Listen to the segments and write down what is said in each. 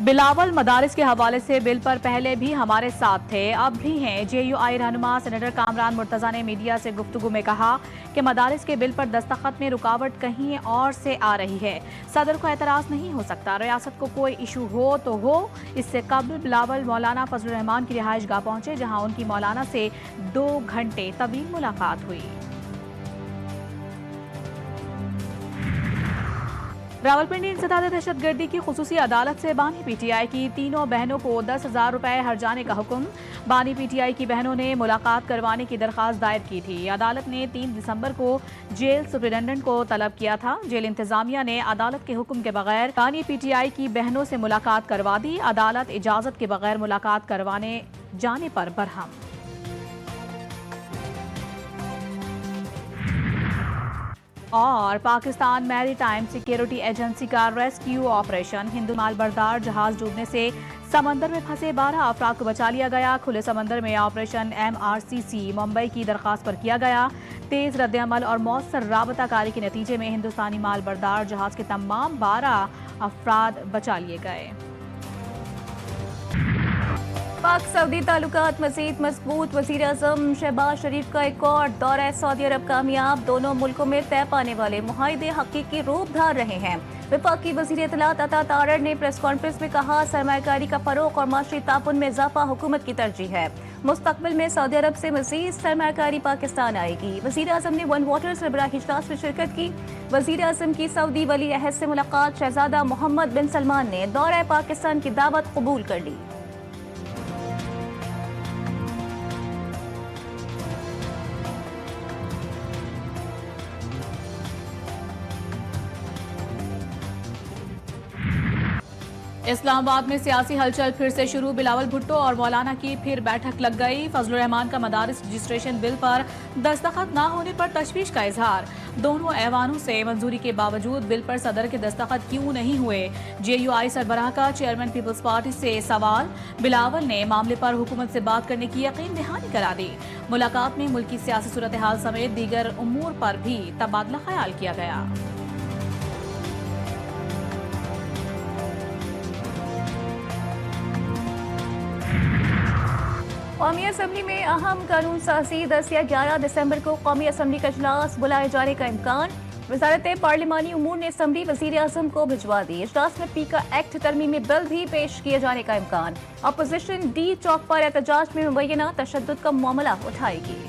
बिलावल मदारिस के हवाले से बिल पर पहले भी हमारे साथ थे, अब भी हैं। JUI रहनुमा सेनेटर कामरान मुर्तजा ने मीडिया से गुफ्तगू में कहा कि मदारिस के बिल पर दस्तखत में रुकावट कहीं और से आ रही है। सदर को एतराज नहीं हो सकता, रियासत को कोई इशू हो तो हो। इससे कबल बिलावल मौलाना फजलुर रहमान की रिहाइश गाह पहुंचे, जहां उनकी मौलाना से 2 घंटे तवील मुलाकात हुई। रावलपिंडी इंसदाद दहशतगर्दी की खुसूसी अदालत से बानी PTI की तीनों बहनों को 10,000 रुपए हर्जाने का हुक्म। बानी PTI की बहनों ने मुलाकात करवाने की दरख्वास्त दायर की थी। अदालत ने 3 दिसंबर को जेल सुप्रिटेंडेंट को तलब किया था। जेल इंतजामिया ने अदालत के हुक्म के बगैर बानी PTI की बहनों से मुलाकात करवा दी। अदालत इजाजत के बगैर मुलाकात करवाने जाने पर बरहम। और पाकिस्तान मैरीटाइम सिक्योरिटी एजेंसी का रेस्क्यू ऑपरेशन। हिंदू मालबरदार जहाज डूबने से समंदर में फंसे 12 अफराद को बचा लिया गया। खुले समंदर में ऑपरेशन MRCC मुंबई की दरख्वास्त पर किया गया। तेज रद्दअमल और मौसर राबताकारी के नतीजे में हिंदुस्तानी मालबरदार जहाज के तमाम 12 अफराद बचा लिए गए। पाक सऊदी ताल्लुकात मज़ीद मजबूत। वज़ीर आज़म शहबाज शरीफ का एक और दौरा सऊदी अरब कामयाब। दोनों मुल्कों में तय पाने वाले मुआहदे हकीकी रूप धार रहे हैं। वफाकी वज़ीर इत्तलात अता तारड़ ने प्रेस कॉन्फ्रेंस में कहा, सरमायाकारी का फरोग और माशी ताउन में इजाफा हुकूमत की तरजीह है। मुस्तकबिल में सऊदी अरब से मज़ीद सरमायाकारी पाकिस्तान आएगी। वज़ीर आज़म ने वन वाटर सरबराह इजलास में शिरकत की। वज़ीर आज़म की सऊदी वली अहद से मुलाकात। शहजादा मोहम्मद बिन सलमान ने दौरा पाकिस्तान की दावत कबूल कर ली। इस्लामाबाद में सियासी हलचल फिर से शुरू। बिलावल भुट्टो और मौलाना की फिर बैठक लग गई। फजलुर रहमान का मदारिस रजिस्ट्रेशन बिल पर दस्तखत न होने पर तशवीश का इजहार। दोनों ऐवानों से मंजूरी के बावजूद बिल पर सदर के दस्तखत क्यों नहीं हुए? JUI सरबराह का चेयरमैन पीपल्स पार्टी से सवाल। बिलावल ने मामले पर हुकूमत से बात करने की यकीन दहानी करा दी। मुलाकात में मुल्की सियासी सूरत हाल समेत दीगर उमूर पर भी तबादला ख्याल किया गया। कौमी असम्बली में अहम कानून साजी। 10 या 11 दिसंबर को कौमी असम्बली का इजलास बुलाए जाने का इम्कान। वजारत पार्लिमानी उमूर ने असम्बली वज़ीर आज़म को भिजवा दी। इजलास में पीका एक्ट तरमीमी बिल भी पेश किए जाने का इम्कान। अपोजिशन D चौक पर एहतजाज में मुबैना तशद्दुद का मामला उठाएगी।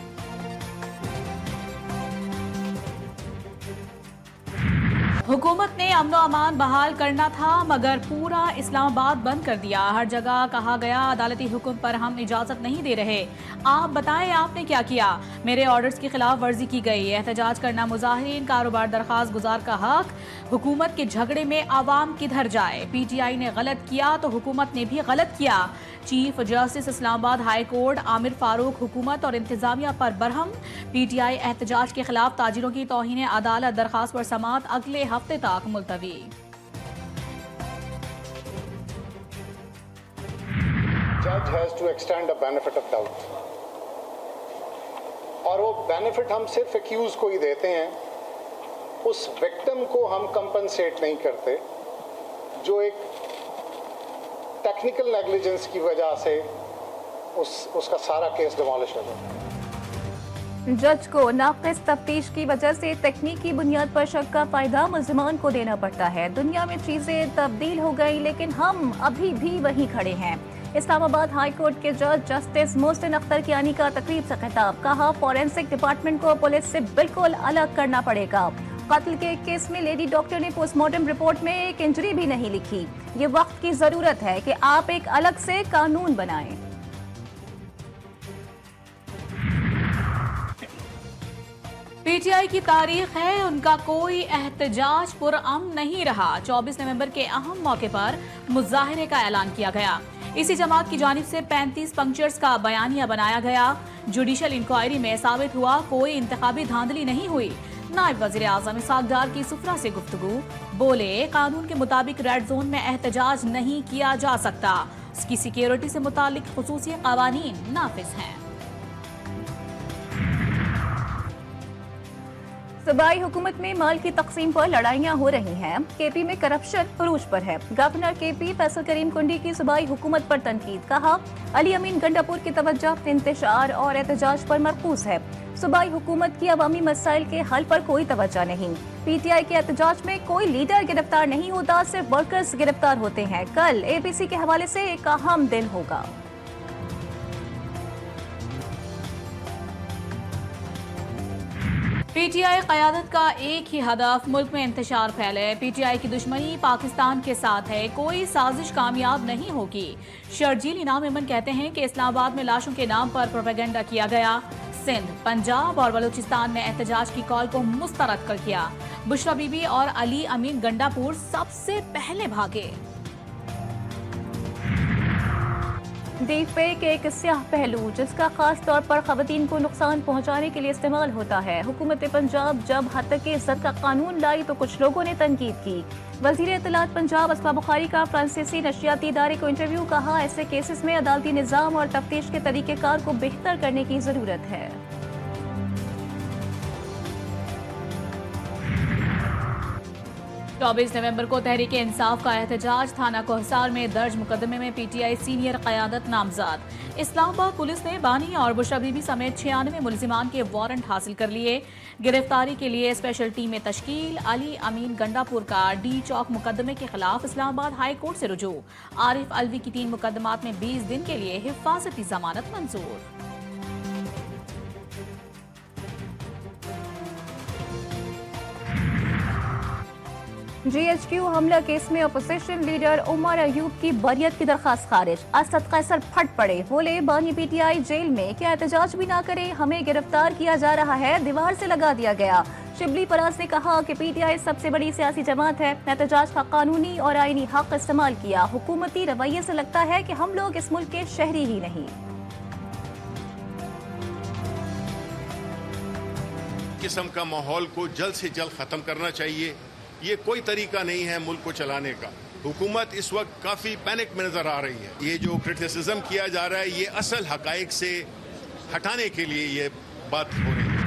हुकूमत ने अमनो अमान बहाल करना था, मगर पूरा इस्लामाबाद बंद कर दिया। हर जगह कहा गया, अदालती हुक्म पर हम इजाजत नहीं दे रहे। आप बताएं आपने क्या किया? मेरे ऑर्डर्स की खिलाफ वर्जी की गई। एहतजाज करना मुजाहिरीन, कारोबार दरखास्त गुजार का हक। हुकूमत के झगड़े में आवाम किधर जाए? PTI ने गलत किया तो हुकूमत ने भी गलत किया। Chief justice Islamabad high court Aamir Farooq हुकूमत और इंतजामिया पर बरहम। PTI एहतजाज के खिलाफ ताजिरों की तौहीन अदालत दरखास्त पर समात अगले हफ्ते तक मुलतवी। Judge has to extend a benefit of doubt, और वो बेनिफिट हम सिर्फ एक्यूज को ही देते हैं। उस विक्टिम को हम कंपनसेट नहीं करते जो एक टेक्निकल नेग्लिजेंस की वजह से उसका सारा केस डिमोलिश हो गया। जज को नाक़िस तफ्तीश की वजह से तकनीकी बुनियाद पर शक का फायदा मुल्ज़िमान को देना पड़ता है। दुनिया में चीजें तब्दील हो गई, लेकिन हम अभी भी वहीं खड़े हैं। इस्लामाबाद हाई कोर्ट के जज जस्टिस मोहसिन अख्तर कियानी का तकरीब से खिताब। कहा, फॉरेंसिक डिपार्टमेंट को पुलिस से बिल्कुल अलग करना पड़ेगा। कत्ल के केस में लेडी डॉक्टर ने पोस्टमार्टम रिपोर्ट में एक इंजरी भी नहीं लिखी। ये वक्त की जरूरत है कि आप एक अलग से कानून बनाएं। PTI की तारीख है, उनका कोई एहतजाज पुरअमन नहीं रहा। 24 नवंबर के अहम मौके पर मुजाहरे का ऐलान किया गया। इसी जमात की जानिब से 35 पंक्चर्स का बयानिया बनाया गया। जुडिशल इंक्वायरी में साबित हुआ कोई इंतखाबी धांधली नहीं हुई। नायब वज़ीर आज़म इसहाक डार की सुफरा से गुफ्तगू। बोले, कानून के मुताबिक रेड जोन में एहतजाज नहीं किया जा सकता। इसकी सिक्योरिटी से मुतालिक खुसूसी क़वानीन नाफिज हैं। सूबाई हुकूमत में माल की तकसीम पर लड़ाइयां हो रही हैं। केपी में करप्शन अरूज पर है। गवर्नर केपी फैसल करीम कुंडी की सूबाई हुकूमत पर तनकीद। कहा, अली अमीन गंडापुर की तवज्जो इंतशार और एहतजाज पर मरकूज है। सूबाई हुकूमत की अवामी मसाइल के हल पर कोई तवज्जो नहीं। पीटीआई के एहतजाज में कोई लीडर गिरफ्तार नहीं होता, सिर्फ वर्कर्स गिरफ्तार होते हैं। कल एपीसी के हवाले से एक अहम दिन होगा। पीटीआई क़यादत का एक ही हदफ मुल्क में इंतशार फैले। पीटीआई की दुश्मनी पाकिस्तान के साथ है, कोई साजिश कामयाब नहीं होगी। शर्जील इनाम इमन कहते हैं कि इस्लामाबाद में लाशों के नाम पर प्रोपेगेंडा किया गया। सिंध, पंजाब और बलूचिस्तान ने एहतजाज की कॉल को मुस्तरद कर दिया। बुशरा बीबी और अली अमीन गंडापुर सबसे पहले भागे। डीप फेक एक स्याह पहलू जिसका खास तौर पर खवातीन को नुकसान पहुंचाने के लिए इस्तेमाल होता है। हुकूमत पंजाब जब हद के इज्जत का कानून लाई तो कुछ लोगों ने तनकीद की। वजीर इत्तलात पंजाब असमा बुखारी का फ्रांसीसी नशियाती इदारे को इंटरव्यू। कहा, ऐसे केसेस में अदालती निज़ाम और तफ्तीश के तरीक़ेकार को बेहतर करने की जरूरत है। 24 नवंबर को तहरीक इंसाफ का एहतजाज। थाना कोहसार में दर्ज मुकदमे में पीटीआई सीनियर क़यादत नामजद। इस्लामाबाद पुलिस ने बानी और बुशरा बीबी समेत 96 मुलजिमान के वारंट हासिल कर लिए। गिरफ्तारी के लिए स्पेशल टीम में तश्कील। अली अमीन गंडापुर का डी चौक मुकदमे के खिलाफ इस्लामाबाद हाई कोर्ट से रुजू। आरिफ अलवी की 3 मुकदमात में 20 दिन के लिए हिफाजती जमानत मंजूर। जीएचक्यू हमला केस में अपोजिशन लीडर उमर अयूब की बरियत की दरखास्त खारिज। असद कैसर फट पड़े, बोले बानी पीटीआई जेल में क्या एहतजाज भी ना करे, हमें गिरफ्तार किया जा रहा है, दीवार से लगा दिया गया। शिबली फराज ने कहा कि पीटीआई सबसे बड़ी सियासी जमात है, एहतजाज का कानूनी और आईनी हक इस्तेमाल किया। हुकूमती रवैये से लगता है कि हम लोग इस मुल्क के शहरी ही नहीं। किस्म का माहौल को जल्द से जल्द खत्म करना चाहिए। ये कोई तरीका नहीं है मुल्क को चलाने का। हुकूमत इस वक्त काफी पैनिक में नजर आ रही है। ये जो क्रिटिसिज्म किया जा रहा है ये असल हकाइक से हटाने के लिए ये बात हो रही है।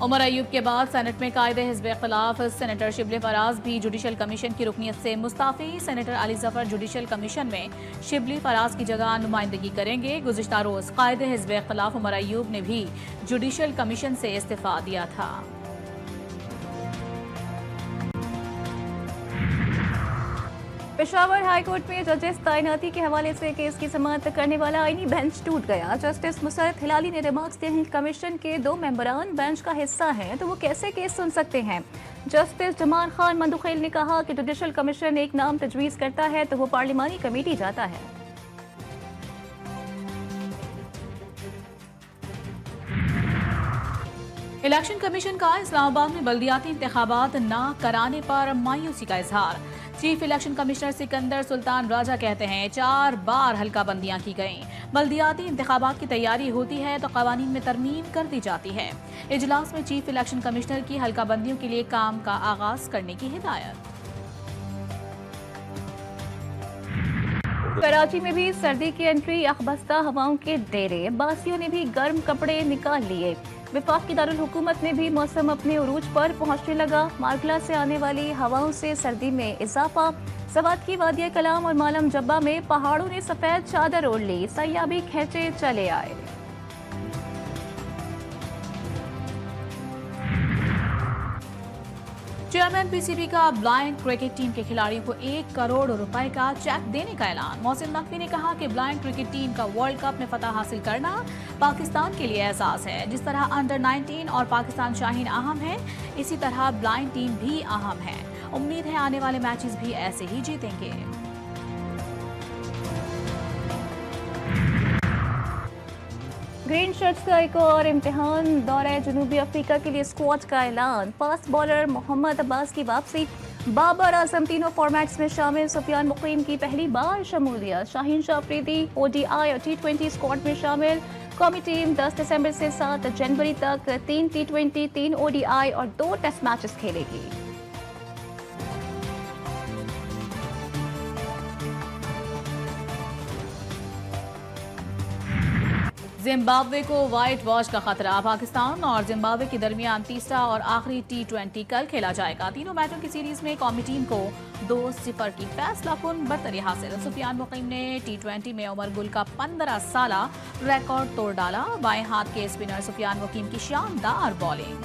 उमर अयूब के बाद सेनेट में कायदे हिज़्ब इख्तिलाफ। सेनेटर शिबली फराज भी जुडिशल कमीशन की रुकनियत से Mustafi. Senator Ali Zafar judicial commission में शिबली फराज की जगह नुमाइंदगी करेंगे। गुज़िश्ता रोज कायदे हिज़्ब इख्तिलाफ उमर अयूब ने भी जुडिशल कमीशन से इस्तीफा दिया था। पेशावर हाई कोर्ट में जजेस तैनाती के हवाले से केस की समाअत करने वाला आईनी बेंच टूट गया। जस्टिस मुसरत हिलाली ने रिमार्क्स दिए हैं, कमीशन के 2 मेंबरान बेंच का हिस्सा हैं तो वो कैसे केस सुन सकते हैं। जस्टिस जमान खान मंदुखेल ने कहा कि जुडिशल कमीशन एक नाम तजवीज़ करता है तो वो पार्लिमानी कमेटी जाता है। इलेक्शन कमीशन का इस्लामाबाद में बल्दियाती इंतखाबात न कराने पर मायूसी का इजहार। Chief election commissioner Sikandar Sultan Raja कहते हैं 4 बार हल्का बंदियां की गईं। बल्दियाती इंतखाबात की तैयारी होती है तो कवानीन में तरमीम कर दी जाती है। इजलास में चीफ इलेक्शन कमिश्नर की हल्का बंदियों के लिए काम का आगाज करने की हिदायत। कराची में भी सर्दी की एंट्री, अखबस्ता हवाओं के डेरे, बासियों ने भी गर्म कपड़े निकाल लिए। विफाकी दारुल हुकूमत में भी मौसम अपने उरूज पर पहुंचने लगा। मार्गला से आने वाली हवाओं से सर्दी में इजाफा। सवात की वादिया कलाम और मालम जब्बा में पहाड़ों ने सफेद चादर ओढ़ ली, सयाह भी खींचे चले आए। चेयरमैन पीसीबी का ब्लाइंड क्रिकेट टीम के खिलाड़ियों को 1 करोड़ रुपए का चेक देने का ऐलान। मोहसिन नकवी ने कहा कि ब्लाइंड क्रिकेट टीम का वर्ल्ड कप में फतह हासिल करना पाकिस्तान के लिए एहसास है। जिस तरह अंडर 19 और पाकिस्तान शाहीन अहम है, इसी तरह ब्लाइंड टीम भी अहम है। उम्मीद है आने वाले मैचेस भी ऐसे ही जीतेंगे। ग्रीन शर्ट्स का एक और इम्तिहान। दौरे जनूबी अफ्रीका के लिए स्क्वाड का ऐलान। फास्ट बॉलर मोहम्मद अब्बास की वापसी। बाबर आजम तीनों फॉर्मेट्स में शामिल। सुफियान मुकीम की पहली बार शमूलियत। शाहीन शाह अफरीदी ओडीआई और T20 स्क्वाड में शामिल। कौमी टीम 10 दिसंबर से 7 जनवरी तक 3 T20, 3 ODI और 2 टेस्ट मैचेस खेलेगी। जिम्बाब्वे को व्हाइट वॉश का खतरा। पाकिस्तान और जिम्बाब्वे के दरमियान तीसरा और आखिरी T20 कल खेला जाएगा। तीनों मैचों की सीरीज में कौमी टीम को 2-0 की फैसलाकुन बरतरी हासिल। सुफियान मुकीम ने T20 में उमर गुल का 15 साला रिकॉर्ड तोड़ डाला। बाएं हाथ के स्पिनर सुफियान मुकीम की शानदार बॉलिंग।